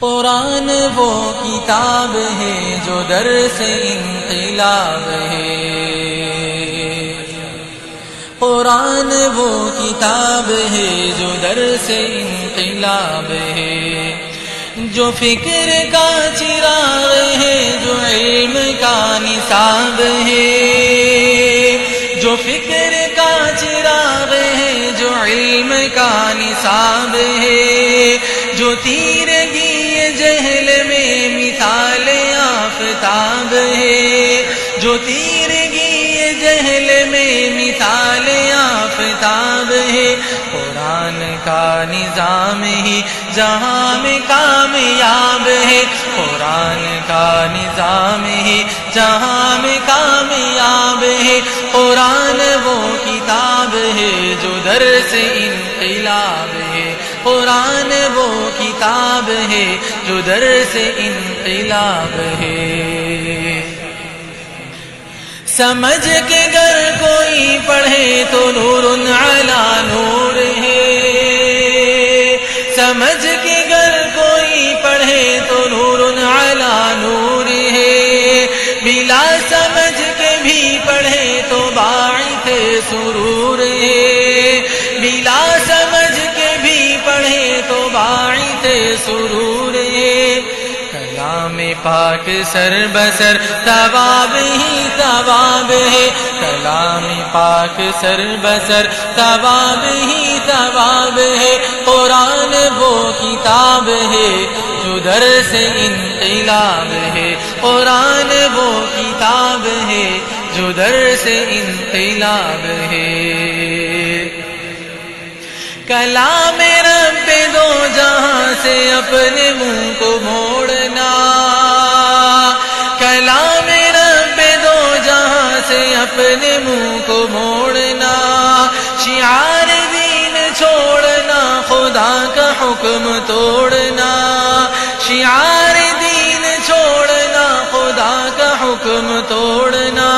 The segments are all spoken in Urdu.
قرآن وہ کتاب ہے جو در سے انقلاب ہے، قرآن وہ کتاب ہے جو در سے انقلاب ہے، جو فکر کا چراغ ہے، جو علم کا نصاب ہے، جو فکر کا چراغ ہے، جو علم کا نصاب ہے، جو تیرگی جہل میں مثال آفتاب ہے، جو تیرگی جہل میں مثال آفتاب ہے، قرآن کا نظام ہی جہاں میں کامیاب ہے، قرآن کا نظام ہی جہاں میں کامیاب ہے، قرآن وہ کتاب ہے جو در سے انقلاب ہے، قرآن وہ کتاب ہے جو در سے انقلاب ہے۔ سمجھ کے گر کوئی پڑھے تو نور علی نور ہے، سمجھ کے گر کوئی پڑھے تو نور علی نور ہے، بلا سمجھ کے بھی پڑھے تو باعث سرور ہے، بلا سمجھ کے بھی پڑھے تو باعث سرور ہے، کلام پاک سر بسر ثواب ہی ثواب ہے، کلام پاک سر بسر ثواب ہی ثواب ہے، قرآن وہ کتاب ہے جو در سے انقلاب ہے، قرآن وہ کتاب ہے جو در سے انقلاب ہے۔ کلام رب دو جہاں سے اپنے منہ کو موڑنا، کلام رب دو جہاں سے اپنے منہ کو موڑنا، شعار دین چھوڑنا، خدا کا حکم توڑنا، شعار دین چھوڑنا، خدا کا حکم توڑنا،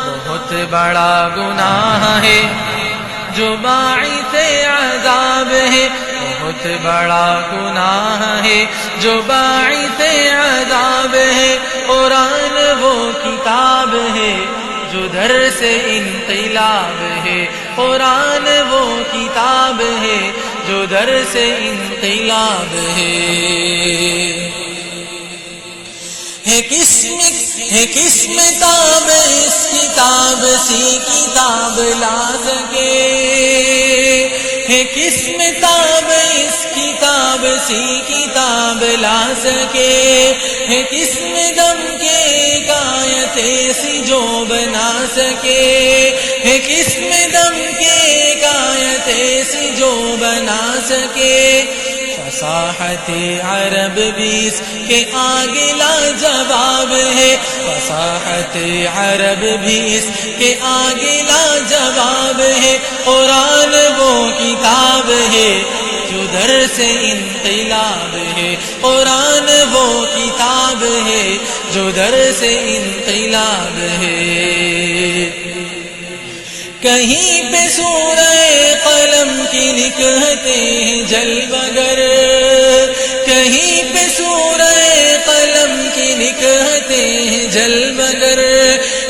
بہت بڑا گناہ ہے جو باعث عذاب ہے، بہت بڑا گناہ ہے جو باعث عذاب ہے، قرآن وہ کتاب ہے جو در سے انقلاب ہے، قرآن وہ کتاب ہے جو در سے انقلاب ہے قسم تاب اس کتاب سی کتاب لا سکے، ہے قسم تاب اس کتاب سی کتاب لا سکے، ہے قسم دم کے آیت ایسی جو بنا سکے، ہے قسم دم کے آیت ایسی جو بنا سکے، فصاحت عرب بھی اس کے آگے لاجواب ہے، فصاحت عرب بھی اس کے آگے لاجواب ہے، قرآن وہ کتاب ہے جو در سے انقلاب ہے، قرآن وہ کتاب ہے جو در سے انقلاب ہے۔ کہیں پہ سورہ قلم کی لکھتے ہیں جلوگر، کہیں پہ سورہ قلم کی لکھتے ہیں جلوگر،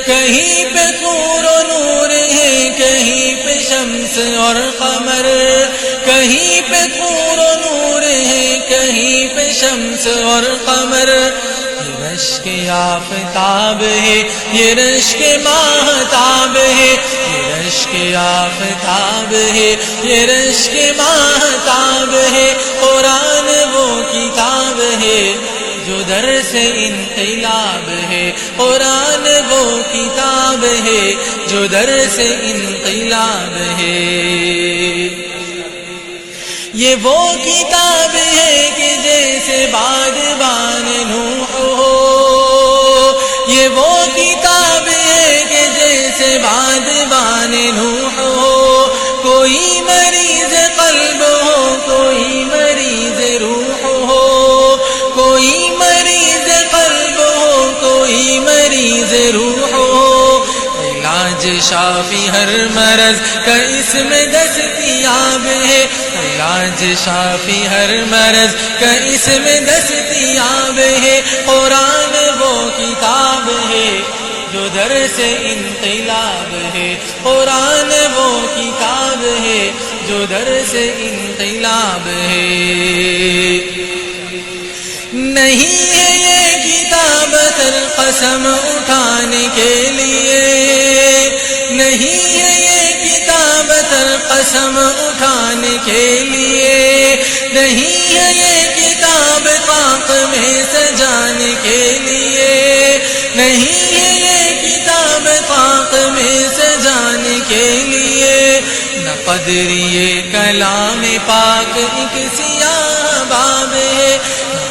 کہیں پہ نور و نور ہے، کہیں پہ شمس اور قمر، کہیں پہ نور و نور ہے، کہیں پہ شمس اور قمر، یہ رشک آفتاب ہے، یہ رشک ماہتاب ہے، یہ رشک آفتاب ہے، یہ رشک ماہتاب ہے، قرآن وہ کتاب ہے جو در سے انقلاب ہے، قرآن وہ کتاب ہے جو در سے انقلاب ہے۔ یہ وہ کتاب ہے کہ جیسے بادبان نوح ہو، یہ وہ کتاب ہے کہ جیسے بادبان نوح ہو، کوئی مریض قلب ہو، کوئی مریض روح ہو، کوئی مریض قلب ہو، کوئی مریض روح ہو، علاج شافی ہر مرض کا اس میں دستیاب ہے، علاج شافی ہر مرض کا اس میں دستیاب ہے، قرآن وہ کتاب ہے جو در سے انقلاب ہے، قرآن وہ کتاب ہے جو در سے انقلاب ہے۔ نہیں ہے یہ کتاب قسم اٹھانے کے لیے، نہیں ہے یہ کتاب قسم اٹھانے کے لیے، نہیں ہے یہ کتاب طاق میں سجانے کے لیے، نہیں ہے یہ کتاب طاق میں سجانے کے لیے، نہ قدریے کلام پاک ایک سیاہ باب ہے،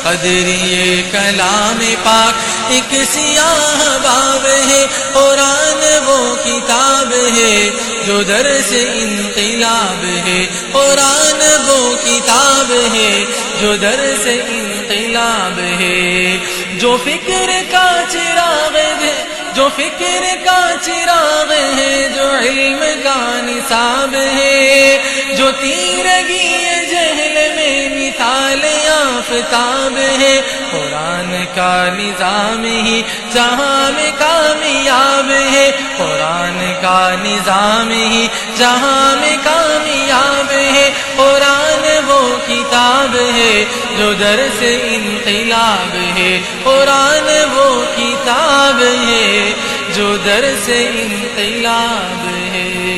قدریے کلام پاک ایک سیاہ باب ہے، قرآن وہ کتاب ہے جو در سے انقلاب ہے، قرآن وہ کتاب ہے جو در سے انقلاب ہے، جو فکر کا چراغ ہے، جو فکر کا چراغ ہے، جو علم کا نصاب ہے، جو تیرگی جہل میں مثال آفتاب ہے، قرآن کا نظام ہی جہاں میں کامیاب ہے، قرآن کا نظام ہی جہاں میں کامیاب ہے، قرآن وہ کتاب ہے جو در سے انقلاب ہے، قرآن وہ کتاب ہے جو در سے انقلاب ہے۔